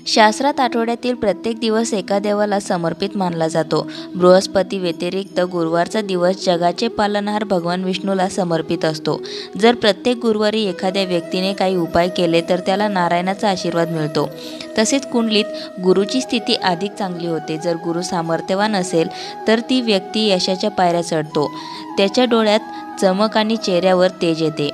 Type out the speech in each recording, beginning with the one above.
शास्त्रात आठवड्यातील प्रत्येक दिवस एका देवाला समर्पित मानला जातो। बृहस्पती व्यतिरिक्त गुरुवारचा दिवस जगाचे पालनहार भगवान विष्णूला समर्पित असतो। जर प्रत्येक गुरुवारी एखाद्या व्यक्तीने काही उपाय केले तर त्याला नारायणाचा आशीर्वाद मिळतो। तसेच कुंडलीत गुरुची स्थिती अधिक चांगली होते। जर गुरु सामर्थ्यवान असेल तर ती व्यक्ती यशाच्या पायऱ्या चढतो, त्याच्या डोळ्यात चमक आणि चेहऱ्यावर तेज येते।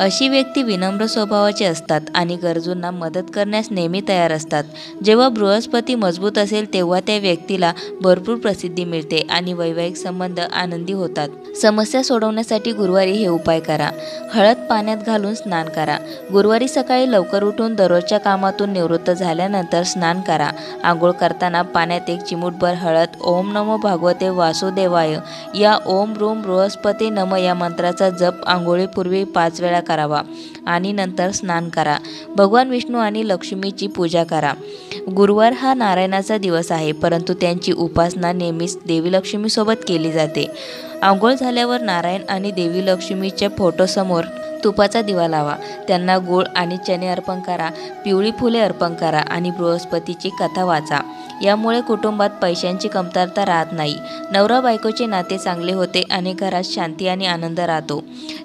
अशी व्यक्ती विनम्र स्वभावाचे असतात आणि गरजूंना मदत करण्यास नेहमी तयार असतात। जेव्हा बृहस्पती मजबूत असेल तेव्हा त्या व्यक्तीला भरपूर प्रसिद्धी मिळते आणि वैवाहिक संबंध आनंदी होतात। समस्या सोडवण्यासाठी गुरुवारी हे उपाय करा। हळद पाण्यात घालून स्नान करा। गुरुवारी सकाळी लवकर उठून दररोजच्या कामातून निवृत्त झाल्यानंतर स्नान करा। आंघोळ करताना पाण्यात एक चिमूटभर हळद ओम नमो भगवते वासुदेवाय या ओम ह्रूम बृहस्पती नम या मंत्राचा जप आंघोळीपूर्वी 5 वेळा करावा आणि नंतर स्नान करा। भगवान विष्णू आणि लक्ष्मीची पूजा करा। गुरुवार हा नारायणाचा दिवस आहे, परंतु त्यांची उपासना नेहमीच देवी लक्ष्मीसोबत केली जाते। आंघोळ झाल्यावर नारायण आणि देवी लक्ष्मीच्या फोटोसमोर तुपाचा दिवा लावा। त्यांना गूळ आणि चणे अर्पण करा, पिवळी फुले अर्पण करा आणि बृहस्पतीची कथा वाचा। यामुळे कुटुंबात पैशांची कमतरता राहत नाही, नवरा बायकोचे नाते चांगले होते आणि घरात शांती आणि आनंद राहतो।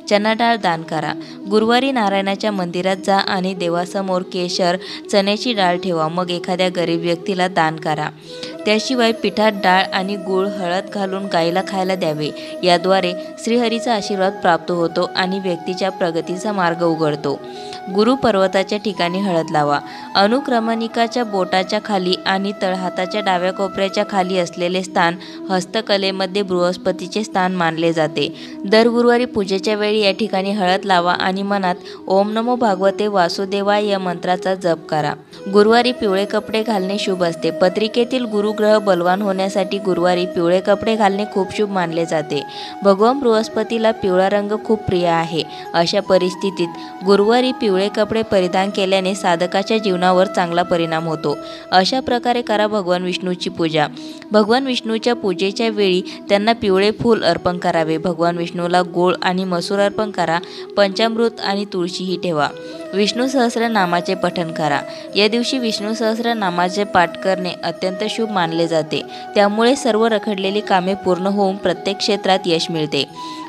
चणा डाळ दान करा। गुरुवारी नारायणाच्या मंदिरात जा आणि देवासमोर केशर, चण्याची डाळ ठेवा, मग एखाद्या गरीब व्यक्तीला दान करा। त्याशिवाय पिठात डाळ आणि गूळ हळद घालून गायीला खायला द्यावे। याद्वारे श्रीहरीचा आशीर्वाद प्राप्त होतो आणि व्यक्तीच्या प्रगतीचा मार्ग उघडतो। गुरु पर्वताच्या ठिकाणी हळद लावा। अनुक्रमणिकाच्या बोटाच्या खाली आणि तळहाताच्या डाव्या कोपऱ्याच्या खाली असलेले स्थान हस्तकलेमध्ये बृहस्पतीचे स्थान मानले जाते। दर गुरुवारी पूजेच्या वेळी या ठिकाणी हळद लावा आणि मनात ओम नमो भगवते वासुदेवाय या मंत्राचा जप करा। गुरुवारी पिवळे कपडे घालणे शुभ असते। पत्रिकेतील गुरुग्रह बलवान होण्यासाठी गुरुवारी पिवळे कपडे घालणे खूप शुभ मानले जाते। भगवान बृहस्पतीला पिवळा रंग खूप प्रिय आहे। अशा परिस्थितीत गुरुवारी पिवळे कपडे परिधान केल्याने साधकाच्या जीवनावर चांगला परिणाम होतो। अशा प्रकारे करा भगवान विष्णूची पूजा। भगवान विष्णूच्या पूजेच्या वेळी त्यांना पिवळे फूल अर्पण करावे। भगवान विष्णूला गूळ आणि मसूर अर्पण करा। पंचामृत आणि तुळशीही ठेवा। विष्णू सहस्रनामाचे पठण करा। या दिवशी विष्णू सहस्रनामाचे पाठ करणे अत्यंत शुभ मानले जाते। त्यामुळे सर्व रखडलेली कामे पूर्ण होऊन प्रत्येक क्षेत्रात यश मिळते।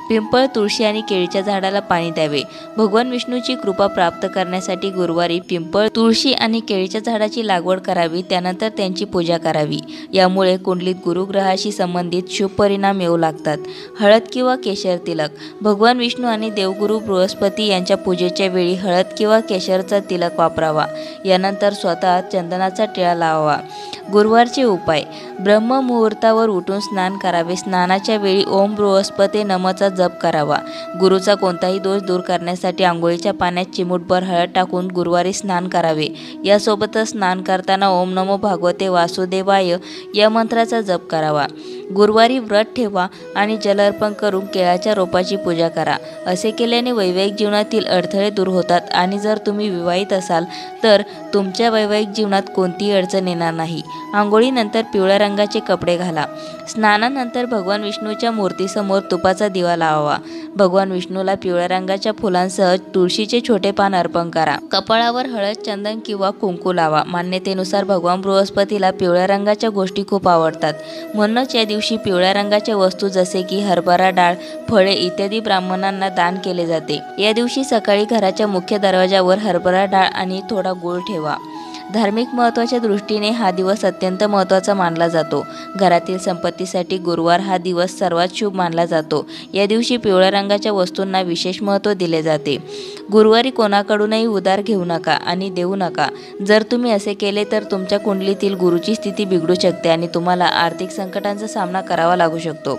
पिंपळ, तुळशी आणि केळीच्या झाडाला पाणी द्यावे। भगवान विष्णूची कृपा प्राप्त करण्यासाठी गुरुवारी पिंपळ, तुळशी आणि केळीच्या झाडाची लागवड करावी, त्यानंतर त्यांची पूजा करावी। यामुळे कुंडलीत गुरुग्रहाशी संबंधित शुभ परिणाम येऊ लागतात। हळद किंवा केशर तिलक। भगवान विष्णू आणि देवगुरु बृहस्पती यांच्या पूजेच्या वेळी हळद किंवा केशरचा तिलक वापरावा। यानंतर स्वतः चंदनाचा टिळा लावावा। गुरुवारचे उपाय: ब्रह्ममुहूर्तावर उठून स्नान करावे। स्नानाच्या वेळी ओम बृहस्पते नमःचा जप करावा। गुरुचा कोणताही दोष दूर करण्यासाठी आंघोळीच्या पाण्यात चिमूटभर हळद टाकून गुरुवारी स्नान करावे। यासोबतच स्नान करताना ओम नमो भगवते वासुदेवाय या मंत्राचा जप करावा। गुरुवारी व्रत ठेवा आणि जल अर्पण करून केळाच्या रोपाची पूजा करा। असे केल्याने वैवाहिक जीवनातील अडथळे दूर होतात आणि जर तुम्ही विवाहित असाल तर तुमच्या वैवाहिक जीवनात कोणतीही अडचण येणार नाही। आंघोळीनंतर पिवळ्या रंगाचे कपडे घाला। स्नानानंतर भगवान विष्णूच्या मूर्तीसमोर तुपाचा दिवा लावावा। भगवान विष्णूला पिवळ्या रंगाच्या फुलांसह तुळशीचे छोटे पान अर्पण करा। कपाळावर हळद, चंदन किंवा कुंकू लावा। मान्यतेनुसार भगवान बृहस्पतीला पिवळ्या रंगाच्या गोष्टी खूप आवडतात, म्हणूनच या दिवशी पिवळ्या रंगाच्या वस्तू जसे की हरभरा डाळ, फळे इत्यादी ब्राह्मणांना दान केले जाते। या दिवशी सकाळी घराच्या मुख्य दरवाजावर हरभरा डाळ आणि थोडा गूळ ठेवा। धार्मिक महत्त्वाच्या दृष्टीने हा दिवस अत्यंत महत्त्वाचा मानला जातो। घरातील संपत्तीसाठी गुरुवार हा दिवस सर्वात शुभ मानला जातो। या दिवशी पिवळ्या रंगाच्या वस्तूंना विशेष महत्त्व दिले जाते। गुरुवारी कोणाकडूनही उधार घेऊ नका आणि देऊ नका। जर तुम्ही असे केले तर तुमच्या कुंडलीतील गुरुची स्थिती बिघडू शकते आणि तुम्हाला आर्थिक संकटांचा सामना करावा लागू शकतो।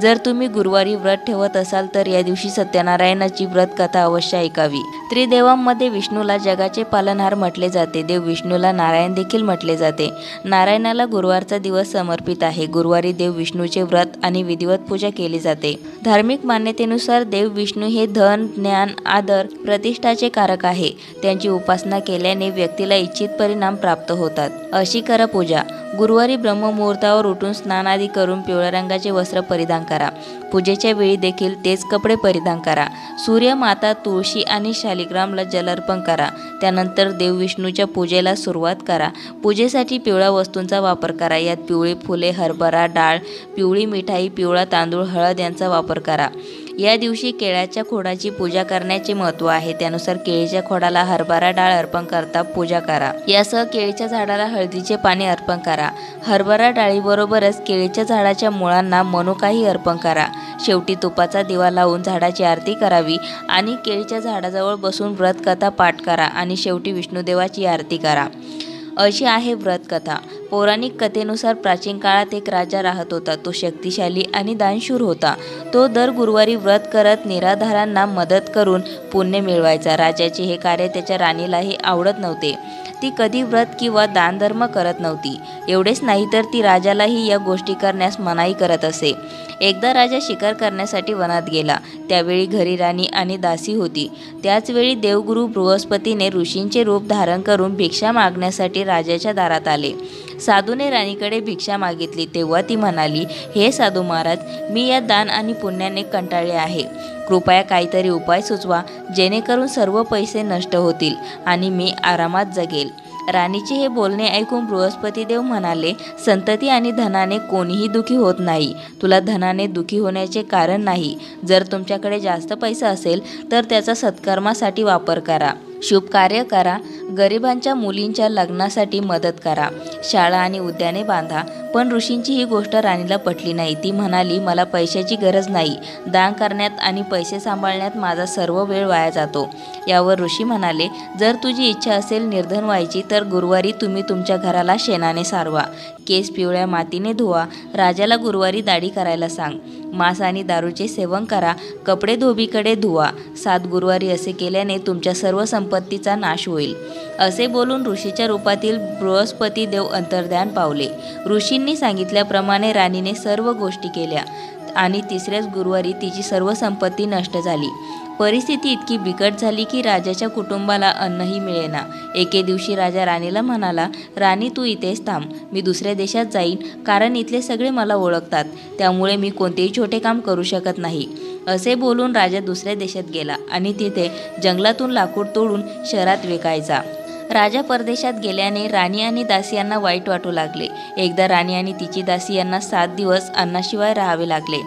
जर तुम्ही गुरुवारी व्रत ठेवत असाल तर या दिवशी सत्यनारायणाची व्रत कथा अवश्य ऐकावी। त्रिदेवांमध्ये विष्णूला जगाचे पालनहार म्हटले जाते। देव विष्णूला नारायण देखील म्हटले जाते। नारायणाला गुरुवारचा दिवस समर्पित आहे। गुरुवारी देव विष्णूचे व्रत आणि विधिवत पूजा केली जाते। धार्मिक मान्यतेनुसार देव विष्णू हे धन, ज्ञान, आदर, प्रतिष्ठाचे कारक आहे। त्यांची उपासना केल्याने व्यक्तीला इच्छित परिणाम प्राप्त होतात। अशी करा पूजा। गुरुवारी ब्रह्ममुहूर्तावर उठून स्नान आदी करून पिवळ्या रंगाचे वस्त्र परिधान करा. पूजेच्या वेळी देखील तेच कपडे परिधान करा. सूर्य, माता, तुळशी आणि शालिग्रामला जल अर्पण करा. त्यानंतर देव विष्णूच्या पूजेला सुरुवात करा. पूजेसाठी पिवळ्या वस्तूंचा वापर करा. यात पिवळी फुले, हरभरा डाळ, पिवळी मिठाई, पिवळा तांदूळ, हळद यांचा वापर करा. या दिवशी केळ्याच्या खोडाची पूजा करण्याचे महत्त्व आहे. त्यानुसार केळीच्या खोडाला हरभरा डाळ अर्पण करता पूजा करा. यासह केळीच्या झाडाला हळदीचे पाणी अर्पण करा. हरभरा डाळीबरोबरच केळीच्या झाडाच्या मुळांना मनुकाही अर्पण करा. शेवटी तुपाचा दिवा लावून झाडाची आरती करावी आणि केळीच्या झाडाजवळ बसून व्रतकथा पाठ करा आणि शेवटी विष्णुदेवाची आरती करा. अशी आहे व्रतकथा. पौराणिक कथेनुसार प्राचीन काळात एक राजा राहत होता. तो शक्तिशाली आणि दानशूर होता. तो दर गुरुवारी व्रत करत निराधारांना मदत करून पुण्य मिळवायचा. राजाचे हे कार्य त्याच्या राणीलाही आवडत नव्हते. ती कधी व्रत किंवा दानधर्म करत नव्हती. एवढेच नाही तर ती राजालाही या गोष्टी करण्यास मनाई करत असे. एकदा राजा शिकार करण्यासाठी वनात गेला. त्यावेळी घरी राणी आणि दासी होती. त्याचवेळी देवगुरु बृहस्पतीने ऋषींचे रूप धारण करून भिक्षा मागण्यासाठी राजाच्या दारात आले. साधूने राणीकडे भिक्षा मागितली. तेव्हा ती म्हणाली, हे साधू महाराज, मी या दान आणि पुण्याने कंटाळले आहे. कृपया काहीतरी उपाय सुचवा, जेणेकरून सर्व पैसे नष्ट होतील आणि मी आरामात जगेल. राणीचे हे बोलणे ऐकून बृहस्पती देव म्हणाले, संतती आणि धनाने कोणीही दुखी होत नाही. तुला धनाने दुखी होण्याचे कारण नाही. जर तुमच्याकडे जास्त पैसा असेल तर त्याचा सत्कर्मासाठी वापर करा. शुभ कार्य करा. गरिबांच्या मुलींच्या लग्नासाठी मदत करा. शाळा आणि उद्याने बांधा. पण ऋषींची ही गोष्ट राणीला पटली नाही. ती म्हणाली, मला पैशाची गरज नाही. दान करण्यात आणि पैसे सांभाळण्यात माझा सर्व वेळ वाया जातो. यावर ऋषी म्हणाले, जर तुझी इच्छा असेल निर्धन व्हायची तर गुरुवारी तुम्ही तुमच्या घराला शेणाने सारवा. केस पिवळ्या मातीने धुवा. राजाला गुरुवारी दाढी करायला सांग. मांस आणि दारूचे सेवन करा. कपडे धोबीकडे धुवा. 7 गुरुवारी असे केल्याने तुमच्या सर्व संपत्तीचा नाश होईल. असे बोलून ऋषीच्या रूपातील बृहस्पती देव अंतर्ध्यान पावले. ऋषींनी सांगितल्याप्रमाणे राणीने सर्व गोष्टी केल्या आणि तिसऱ्याच गुरुवारी तिची सर्व संपत्ती नष्ट झाली. परिस्थिती इतकी बिकट झाली की राजाच्या कुटुंबाला अन्नही मिळेना. एके दिवशी राजा राणीला म्हणाला, राणी, तू इथेच थांब. मी दुसऱ्या देशात जाईन, कारण इथले सगळे मला ओळखतात. त्यामुळे मी कोणतेही छोटे काम करू शकत नाही. असे बोलून राजा दुसऱ्या देशात गेला आणि तिथे जंगलातून लाकूड तोडून शहरात विकायचा. राजा परदेशात गेल्याने राणी आणि दासी यांना वाईट वाटू लागले. एकदा राणी आणि तिची दासी यांना 7 दिवस अन्नाशिवाय राहावे लागले.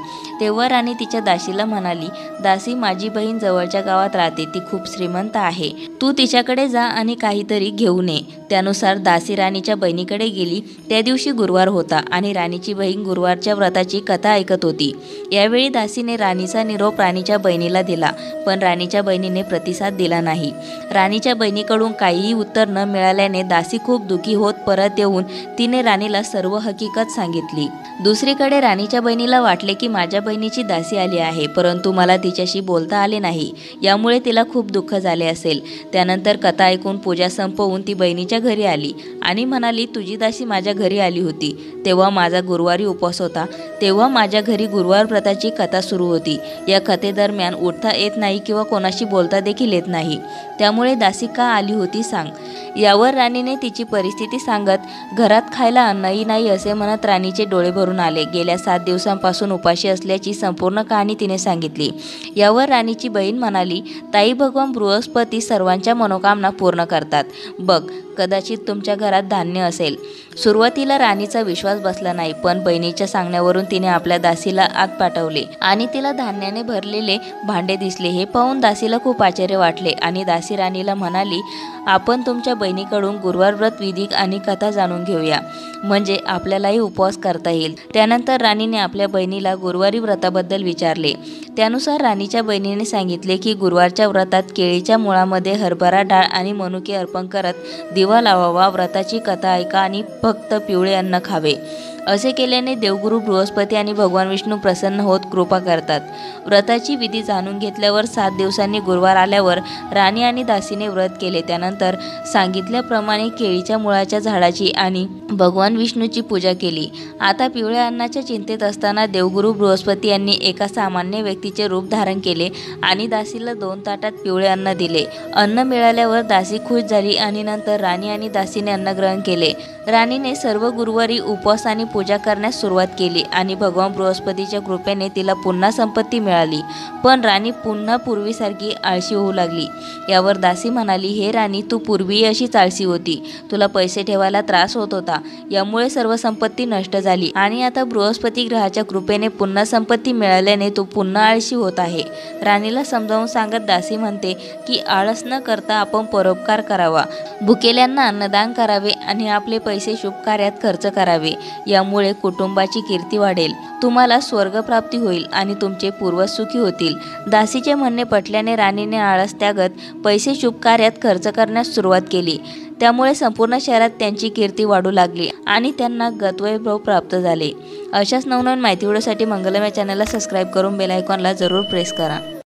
तेव्हा राणी तिच्या दासीला म्हणाली, दासी, माझी बहीण जवळच्या गावात राहते. ती खूप श्रीमंत आहे. तू तिच्याकडे जा आणि काहीतरी घेऊन ये. त्यानुसार दासी राणीच्या बहिणीकडे गेली. त्या दिवशी गुरुवार होता आणि राणीची बहीण गुरुवारच्या व्रताची कथा ऐकत होती. यावेळी दासीने राणीचा निरोप राणीच्या बहिणीला दिला, पण राणीच्या बहिणीने प्रतिसाद दिला नाही. राणीच्या बहिणीकडून काहीही उत्तर न मिळाल्याने दासी खूप दुःखी होत परत येऊन तिने राणीला सर्व हकीकत सांगितली. दुसरीकडे राणीच्या बहिणीला वाटले की माझ्या बहिणीची दासी आली आहे, परंतु मला तिच्याशी बोलता आले नाही. यामुळे तिला खूप दुःख झाले असेल. त्यानंतर कथा ऐकून पूजा संपवून ती बहिणीच्या घरी आली आणि म्हणाली, तुझी दासी माझ्या घरी आली होती. तेव्हा माझा गुरुवारी उपवास होता. तेव्हा माझ्या घरी गुरुवार व्रताची कथा सुरू होती. या कथेदरम्यान उठता येत नाही किंवा कोणाशी बोलता देखील येत नाही. त्यामुळे दासी का आली होती सांग. यावर राणीने तिची परिस्थिती सांगत, घरात खायला अन्नही नाही असे म्हणत राणीचे डोळे भरून आले. गेल्या 7 दिवसांपासून उपाशी असल्याची संपूर्ण कहाणी तिने सांगितली. यावर राणीची बहीण म्हणाली, ताई, भगवान बृहस्पती सर्वांच्या मनोकामना पूर्ण करतात. बघ, कदाचित तुमच्या घरात धान्य असेल. सुरुवातीला राणीचा विश्वास बसला नाही, पण बहिणीच्या सांगण्यावरून तिने आपल्या दासीला आत पाठवले आणि तिला धान्याने भरलेले भांडे दिसले. हे पाहून दासीला खूप आश्चर्य वाटले आणि दासी राणीला म्हणाली, आपण तुमच्या बहिणीकडून गुरुवार व्रत विधी आणि कथा जाणून घेऊया, म्हणजे आपल्यालाही उपवास करता येईल. त्यानंतर राणीने आपल्या बहिणीला गुरुवारी व्रताबद्दल विचारले. त्यानुसार राणीच्या बहिणीने सांगितले की गुरुवारच्या व्रतात केळीच्या मुळामध्ये हरभरा डाळ आणि मनुके अर्पण करत दिवा लावावा, व्रताची कथा ऐका आणि फक्त पिवळे अन्न खावे. असे केल्याने देवगुरु बृहस्पती आणि भगवान विष्णू प्रसन्न होत कृपा करतात. व्रताची विधी जाणून घेतल्यावर 7 दिवसांनी गुरुवार आल्यावर राणी आणि दासीने व्रत केले. त्यानंतर सांगितल्याप्रमाणे केळीच्या मुळाच्या झाडाची आणि भगवान विष्णूची पूजा केली. आता पिवळ्या अन्नाच्या चिंतेत असताना देवगुरु बृहस्पती यांनी एका सामान्य व्यक्तीचे रूप धारण केले आणि दासीला 2 ताटात पिवळे अन्न दिले. अन्न मिळाल्यावर दासी खुश झाली आणि नंतर राणी आणि दासीने अन्न ग्रहण केले. राणीने सर्व गुरुवारी उपवास आणि पूजा करण्यास सुरुवात केली आणि भगवान बृहस्पतीच्या कृपेने तिला पुन्हा संपत्ती मिळाली. पण राणी पुन्हा पूर्वीसारखी आळशी होऊ लागली. यावर दासी म्हणाली, हे राणी, तू पूर्वीही अशीच आळशी होती. तुला पैसे ठेवायला त्रास होत होता. यामुळे सर्व संपत्ती नष्ट झाली आणि आता बृहस्पती ग्रहाच्या कृपेने पुन्हा संपत्ती मिळाल्याने तू पुन्हा आळशी होत आहे. राणीला समजावून सांगत दासी म्हणते की आळस न करता आपण परोपकार करावा, भुकेल्यांना अन्नदान करावे आणि आपले पैसे शुभ कार्यात खर्च करावे. यामुळे कुटुंबाची कीर्ती वाढेल, तुम्हाला स्वर्गप्राप्ती होईल आणि तुमचे पूर्वज सुखी होतील. दासीचे म्हणणे पटल्याने राणीने आळस त्यागत पैसे शुभ कार्यात खर्च करण्यास सुरुवात केली. त्यामुळे संपूर्ण शहरात त्यांची कीर्ती वाढू लागली आणि त्यांना गतवैभव प्राप्त झाले. अशाच नवनवीन माहिती व्हिडिओसाठी मंगलम या चॅनलला सबस्क्राईब करून बेल आयकॉनला जरूर प्रेस करा.